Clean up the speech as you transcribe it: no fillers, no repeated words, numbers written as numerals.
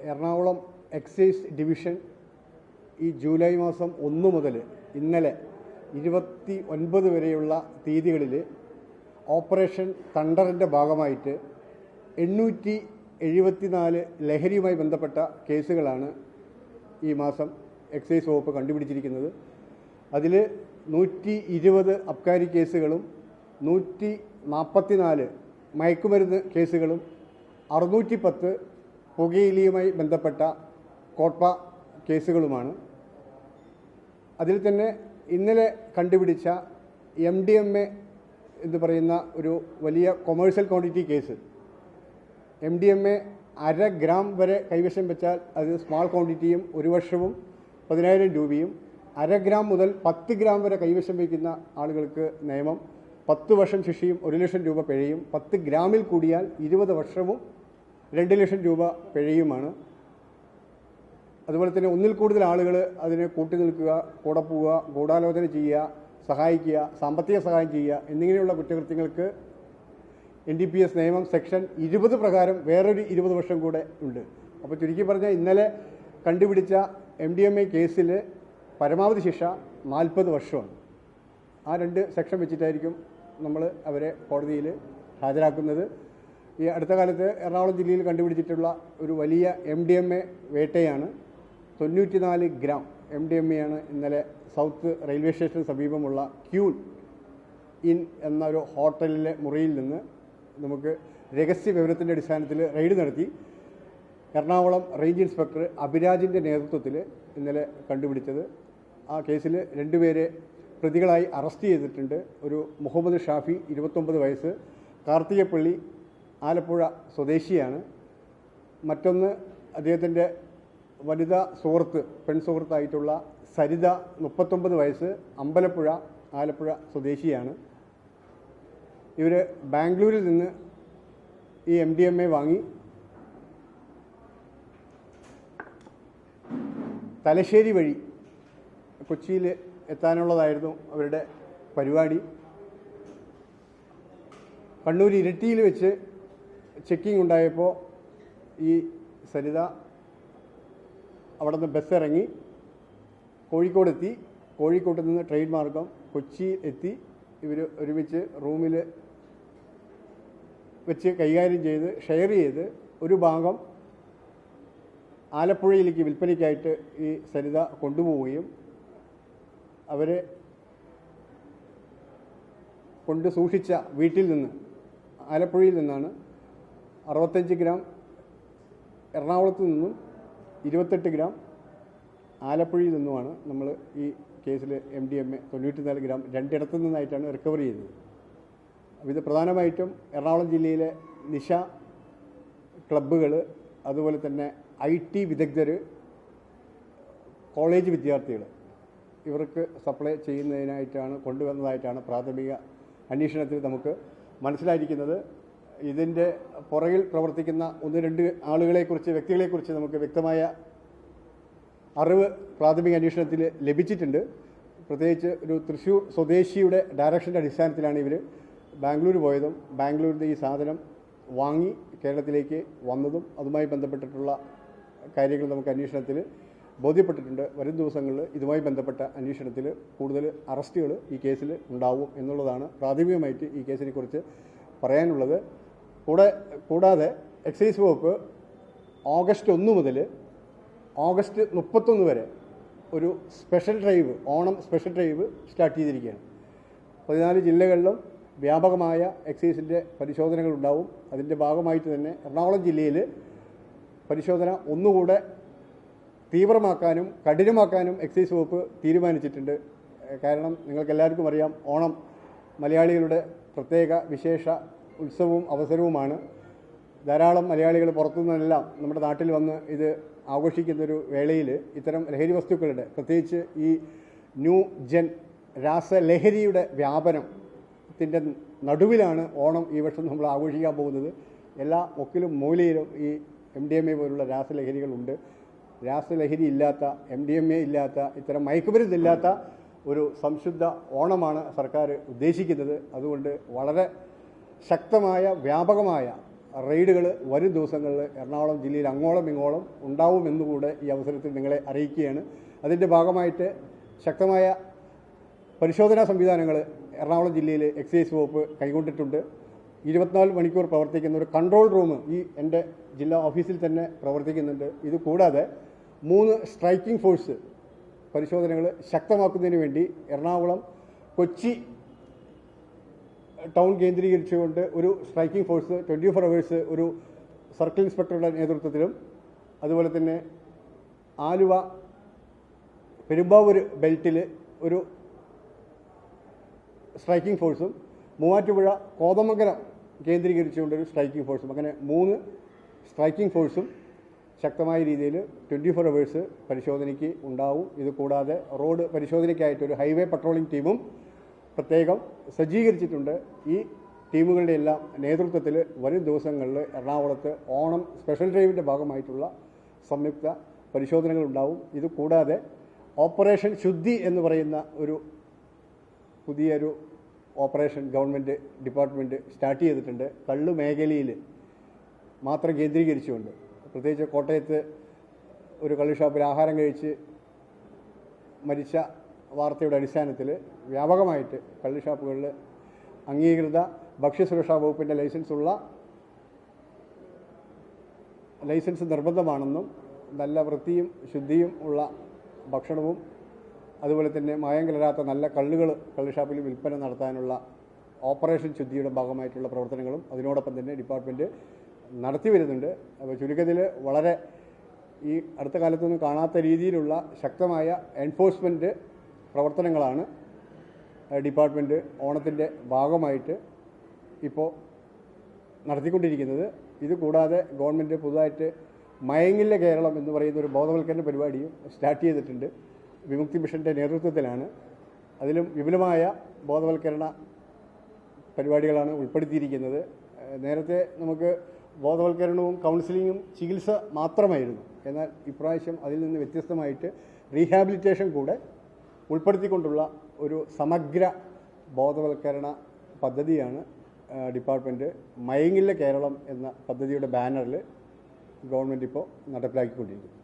Ernakulam excise division ഈ July മാസം 1 മുതൽ ഇന്നലെ 29 വരെയുള്ള തീയതികളിൽ ഓപ്പറേഷൻ തണ്ടറിൻ്റെ ഭാഗമായിട്ട് 874 ലഹരിയുമായി ബന്ധപ്പെട്ട കേസുകളാണ് ഈ മാസം എക്സൈസ് വകുപ്പ് കണ്ടുപിടിച്ചിരിക്കുന്നത്. അതിൽ 120 അബ്കാരി കേസുകളും 144 മയക്കുമരുന്ന് കേസുകളും 610 പുകയിലയുമായി ബന്ധപ്പെട്ട കോട്ട്പ കേസുകളുമാണ്. അതിൽ തന്നെ ഇന്നലെ കണ്ടുപിടിച്ച MDMA എന്ന് പറയുന്ന ഒരു വലിയ commercial quantity case, MDMA 1/2 gram വരെ കൈവശം വെച്ചാൽ അത് സ്മാൾ ക്വാണ്ടിറ്റിയും 1 വർഷവും 10,000 രൂപയും, 1/2 ഗ്രാം മുതൽ 10 ഗ്രാം വരെ കൈവശം വയ്ക്കുന്ന ആളുകൾക്ക് നിയമം 10 വർഷം ശിക്ഷയും 1 ലക്ഷം രൂപ പിഴയും, 10 ഗ്രാമിൽ കൂടിയാൽ 20 വർഷവും 2 ലക്ഷം രൂപ പിഴയുമാണ്. അതുപോലെ തന്നെ ഒന്നിൽ കൂടുതൽ ആളുകൾ അതിന് കൂട്ടി നിൽക്കുക, കൂടെ പോവുക, ഗൂഢാലോചന ചെയ്യുക, സഹായിക്കുക, സാമ്പത്തിക സഹായം ചെയ്യുക എന്നിങ്ങനെയുള്ള കുറ്റകൃത്യങ്ങൾക്ക് NDPS നിയമം സെക്ഷൻ 20 പ്രകാരം വേറൊരു 20 വർഷം കൂടെ ഉണ്ട്. അപ്പോൾ ചുരുക്കി പറഞ്ഞാൽ ഇന്നലെ കണ്ടുപിടിച്ച MDMA കേസിൽ പരമാവധി ശിക്ഷ 40 വർഷമാണ്. ആ 2 സെക്ഷൻ വെച്ചിട്ടായിരിക്കും നമ്മൾ അവരെ കോടതിയിൽ ഹാജരാക്കുന്നത്. ഈ അടുത്ത കാലത്ത് എറണാകുളം ജില്ലയിൽ കണ്ടുപിടിച്ചിട്ടുള്ള ഒരു വലിയ MDMA വേട്ടയാണ്. 94 ഗ്രാം MDMA ആണ് ഇന്നലെ സൗത്ത് റെയിൽവേ സ്റ്റേഷന് സമീപമുള്ള ക്യൂൽ ഇൻ എന്നൊരു ഹോട്ടലിലെ മുറിയിൽ നിന്ന് നമുക്ക് രഹസ്യ വിവരത്തിൻ്റെ അടിസ്ഥാനത്തിൽ റെയ്ഡ് നടത്തി എറണാകുളം റേഞ്ച് ഇൻസ്പെക്ടർ അഭിരാജിൻ്റെ നേതൃത്വത്തിൽ ഇന്നലെ കണ്ടുപിടിച്ചത്. ആ കേസിൽ 2 പേരെ പ്രതികളായി അറസ്റ്റ് ചെയ്തിട്ടുണ്ട്. ഒരു മുഹമ്മദ് ഷാഫി 29 വയസ്സ്, കാർത്തികപ്പള്ളി ആലപ്പുഴ സ്വദേശിയാണ്. മറ്റൊന്ന് അദ്ദേഹത്തിൻ്റെ വനിതാ സുഹൃത്ത്, പെൺ സുഹൃത്തായിട്ടുള്ള സരിത 39 വയസ്സ്, അമ്പലപ്പുഴ ആലപ്പുഴ സ്വദേശിയാണ്. ഇവർ ബാംഗ്ലൂരിൽ നിന്ന് ഈ MDMA വാങ്ങി തലശ്ശേരി വഴി കൊച്ചിയിൽ എത്താനുള്ളതായിരുന്നു അവരുടെ പരിപാടി. കണ്ണൂർ ഇരിട്ടിയിൽ വെച്ച് ചെക്കിംഗ് ഉണ്ടായപ്പോൾ ഈ സരിത അവിടെ നിന്ന് ബസ് ഇറങ്ങി കോഴിക്കോടെത്തി. കോഴിക്കോട്ട് നിന്ന് ട്രെയിൻ മാർഗം കൊച്ചി എത്തി. ഇവർ ഒരുമിച്ച് റൂമിൽ വെച്ച് കൈകാര്യം ചെയ്ത് ഷെയർ ചെയ്ത് ഒരു ഭാഗം ആലപ്പുഴയിലേക്ക് വിൽപ്പനയ്ക്കായിട്ട് ഈ സരിത കൊണ്ടുപോവുകയും അവരെ കൊണ്ട് സൂക്ഷിച്ച വീട്ടിൽ നിന്ന് ആലപ്പുഴയിൽ നിന്നാണ് 65 ഗ്രാം എറണാകുളത്ത് നിന്നും 28 ഗ്രാം ആലപ്പുഴയിൽ നിന്നുമാണ് നമ്മൾ ഈ കേസിൽ MDMA 94 ഗ്രാം 2 ഇടത്തു നിന്നായിട്ടാണ് റിക്കവർ ചെയ്തത്. ഇത് പ്രധാനമായിട്ടും എറണാകുളം ജില്ലയിലെ നിശ ക്ലബ്ബുകൾ, അതുപോലെ തന്നെ IT വിദഗ്ധർ, കോളേജ് വിദ്യാർത്ഥികൾ ഇവർക്ക് സപ്ലൈ ചെയ്യുന്നതിനായിട്ടാണ് കൊണ്ടുവന്നതായിട്ടാണ് പ്രാഥമിക അന്വേഷണത്തിൽ നമുക്ക് മനസ്സിലായിരിക്കുന്നത്. ഇതിൻ്റെ പുറകിൽ പ്രവർത്തിക്കുന്ന 1-2 ആളുകളെക്കുറിച്ച്, വ്യക്തികളെക്കുറിച്ച് നമുക്ക് വ്യക്തമായ അറിവ് പ്രാഥമിക അന്വേഷണത്തിൽ ലഭിച്ചിട്ടുണ്ട്. പ്രത്യേകിച്ച് ഒരു തൃശ്ശൂർ സ്വദേശിയുടെ ഡയറക്ഷൻ്റെ അടിസ്ഥാനത്തിലാണ് ഇവർ ബാംഗ്ലൂർ പോയതും ബാംഗ്ലൂരിൽ ഈ സാധനം വാങ്ങി കേരളത്തിലേക്ക് വന്നതും അതുമായി ബന്ധപ്പെട്ടിട്ടുള്ള കാര്യങ്ങൾ നമുക്ക് അന്വേഷണത്തിൽ ബോധ്യപ്പെട്ടിട്ടുണ്ട്. വരും ദിവസങ്ങളിൽ ഇതുമായി ബന്ധപ്പെട്ട അന്വേഷണത്തിൽ കൂടുതൽ അറസ്റ്റുകൾ ഈ കേസിൽ ഉണ്ടാവും എന്നുള്ളതാണ് പ്രാഥമികമായിട്ട് ഈ കേസിനെ കുറിച്ച് പറയാനുള്ളത്. കൂടാതെ എക്സൈസ് വകുപ്പ് ഓഗസ്റ്റ് 1 മുതൽ ഓഗസ്റ്റ് 31 വരെ ഒരു special drive, Onam special drive start ചെയ്തിരിക്കുകയാണ്. 14 ജില്ലകളിലും വ്യാപകമായ എക്സൈസിൻ്റെ പരിശോധനകൾ ഉണ്ടാവും. അതിൻ്റെ ഭാഗമായിട്ട് തന്നെ എറണാകുളം ജില്ലയിൽ പരിശോധന ഒന്നുകൂടെ തീവ്രമാക്കാനും കഠിനമാക്കാനും എക്സൈസ് വകുപ്പ് തീരുമാനിച്ചിട്ടുണ്ട്. കാരണം നിങ്ങൾക്കെല്ലാവർക്കും അറിയാം, ഓണം മലയാളികളുടെ പ്രത്യേക വിശേഷ ഉത്സവവും അവസരവുമാണ്. ധാരാളം മലയാളികൾ പുറത്തുനിന്നെല്ലാം നമ്മുടെ നാട്ടിൽ വന്ന് ഇത് ആഘോഷിക്കുന്നൊരു വേളയിൽ ഇത്തരം ലഹരി വസ്തുക്കളുടെ, പ്രത്യേകിച്ച് ഈ ന്യൂ ജെൻ രാസലഹരിയുടെ വ്യാപനത്തിൻ്റെ നടുവിലാണ് ഓണം ഈ വർഷം നമ്മൾ ആഘോഷിക്കാൻ പോകുന്നത്. എല്ലാ മുക്കിലും മൂലയിലും ഈ MDMA പോലുള്ള രാസലഹരികളുണ്ട്. രാസലഹരി ഇല്ലാത്ത, MDMA ഇല്ലാത്ത, ഇത്തരം മയക്കുമരുന്നില്ലാത്ത ഒരു സംശുദ്ധ ഓണമാണ് സർക്കാർ ഉദ്ദേശിക്കുന്നത്. അതുകൊണ്ട് വളരെ ശക്തമായ വ്യാപകമായ റെയ്ഡുകൾ വരും ദിവസങ്ങളിൽ എറണാകുളം ജില്ലയിൽ അങ്ങോളം ഇങ്ങോളം ഉണ്ടാവുമെന്നുകൂടെ ഈ അവസരത്തിൽ നിങ്ങളെ അറിയിക്കുകയാണ്. അതിൻ്റെ ഭാഗമായിട്ട് ശക്തമായ പരിശോധനാ സംവിധാനങ്ങൾ എറണാകുളം ജില്ലയിൽ എക്സൈസ് വകുപ്പ് കൈക്കൊണ്ടിട്ടുണ്ട്. 24 മണിക്കൂർ പ്രവർത്തിക്കുന്ന ഒരു കൺട്രോൾ റൂം ഈ എൻ്റെ ജില്ലാ ഓഫീസിൽ തന്നെ പ്രവർത്തിക്കുന്നുണ്ട്. ഇത് കൂടാതെ 3 സ്ട്രൈക്കിംഗ് ഫോഴ്സ് പരിശോധനകൾ ശക്തമാക്കുന്നതിന് വേണ്ടി എറണാകുളം കൊച്ചി ടൗൺ കേന്ദ്രീകരിച്ചുകൊണ്ട് ഒരു സ്ട്രൈക്കിംഗ് ഫോഴ്സ് 24 അവേഴ്സ് ഒരു സർക്കിൾ ഇൻസ്പെക്ടറുടെ നേതൃത്വത്തിലും, അതുപോലെ തന്നെ ആലുവ പെരുമ്പാവൂർ ബെൽറ്റിൽ ഒരു സ്ട്രൈക്കിംഗ് ഫോഴ്സും, മൂവാറ്റുപുഴ കോതമംഗലം കേന്ദ്രീകരിച്ചുകൊണ്ടൊരു സ്ട്രൈക്കിംഗ് ഫോഴ്സും, അങ്ങനെ 3 സ്ട്രൈക്കിംഗ് ഫോഴ്സും ശക്തമായ രീതിയിൽ 24 അവേഴ്സ് പരിശോധനയ്ക്ക് ഉണ്ടാവും. ഇത് കൂടാതെ റോഡ് പരിശോധനയ്ക്കായിട്ടൊരു ഹൈവേ പട്രോളിംഗ് ടീമും പ്രത്യേകം സജ്ജീകരിച്ചിട്ടുണ്ട്. ഈ ടീമുകളുടെ എല്ലാം നേതൃത്വത്തിൽ വരും ദിവസങ്ങളിൽ എറണാകുളത്ത് ഓണം സ്പെഷ്യൽ ഡ്രൈവിൻ്റെ ഭാഗമായിട്ടുള്ള സംയുക്ത പരിശോധനകൾ ഉണ്ടാവും. ഇത് കൂടാതെ ഓപ്പറേഷൻ ശുദ്ധി എന്ന് പറയുന്ന ഒരു പുതിയൊരു ഓപ്പറേഷൻ ഗവൺമെൻറ് ഡിപ്പാർട്ട്മെൻറ്റ് സ്റ്റാർട്ട് ചെയ്തിട്ടുണ്ട്. കള്ള് മേഖലയിൽ മാത്രം കേന്ദ്രീകരിച്ചുകൊണ്ട്, പ്രത്യേകിച്ച് കോട്ടയത്ത് ഒരു കള്ള് ഷാപ്പിൽ ആഹാരം കഴിച്ച് മരിച്ച വാർത്തയുടെ അടിസ്ഥാനത്തിൽ വ്യാപകമായിട്ട് കള്ള് ഷാപ്പുകളിൽ അംഗീകൃത ഭക്ഷ്യസുരക്ഷാ വകുപ്പിൻ്റെ ലൈസൻസ് നിർബന്ധമാണെന്നും നല്ല വൃത്തിയും ശുദ്ധിയും ഉള്ള ഭക്ഷണവും അതുപോലെ തന്നെ മായം കലരാത്ത നല്ല കള്ള് ഷാപ്പിൽ വിൽപ്പന നടത്താനുള്ള ഓപ്പറേഷൻ ശുദ്ധിയുടെ ഭാഗമായിട്ടുള്ള പ്രവർത്തനങ്ങളും അതിനോടൊപ്പം തന്നെ ഡിപ്പാർട്ട്മെൻറ്റ് നടത്തി വരുന്നുണ്ട്. അപ്പോൾ ചുരുക്കത്തിൽ വളരെ ഈ അടുത്ത കാലത്തൊന്നും കാണാത്ത രീതിയിലുള്ള ശക്തമായ എൻഫോഴ്സ്മെൻറ്റ് പ്രവർത്തനങ്ങളാണ് ഡിപ്പാർട്ട്മെൻറ്റ് ഓണത്തിൻ്റെ ഭാഗമായിട്ട് ഇപ്പോൾ നടത്തിക്കൊണ്ടിരിക്കുന്നത്. ഇത് കൂടാതെ ഗവൺമെൻറ് പുതുതായിട്ട് മയങ്ങില്ല കേരളം എന്ന് പറയുന്ന ഒരു ബോധവൽക്കരണ പരിപാടിയും സ്റ്റാർട്ട് ചെയ്തിട്ടുണ്ട്. വിമുക്തി മിഷൻ്റെ നേതൃത്വത്തിലാണ്. അതിലും വിപുലമായ ബോധവൽക്കരണ പരിപാടികളാണ് ഉൾപ്പെടുത്തിയിരിക്കുന്നത്. നേരത്തെ നമുക്ക് ബോധവൽക്കരണവും കൗൺസിലിങ്ങും ചികിത്സ മാത്രമായിരുന്നു. എന്നാൽ ഇപ്രാവശ്യം അതിൽ നിന്ന് വ്യത്യസ്തമായിട്ട് റീഹാബിലിറ്റേഷൻ കൂടെ ഉൾപ്പെടുത്തിക്കൊണ്ടുള്ള ഒരു സമഗ്ര ബോധവൽക്കരണ പദ്ധതിയാണ് ഡിപ്പാർട്ട്മെൻറ്റ് മയങ്ങില്ല കേരളം എന്ന പദ്ധതിയുടെ ബാനറിൽ ഗവൺമെൻറ് ഇപ്പോൾ നടപ്പിലാക്കിക്കൊണ്ടിരിക്കുന്നത്.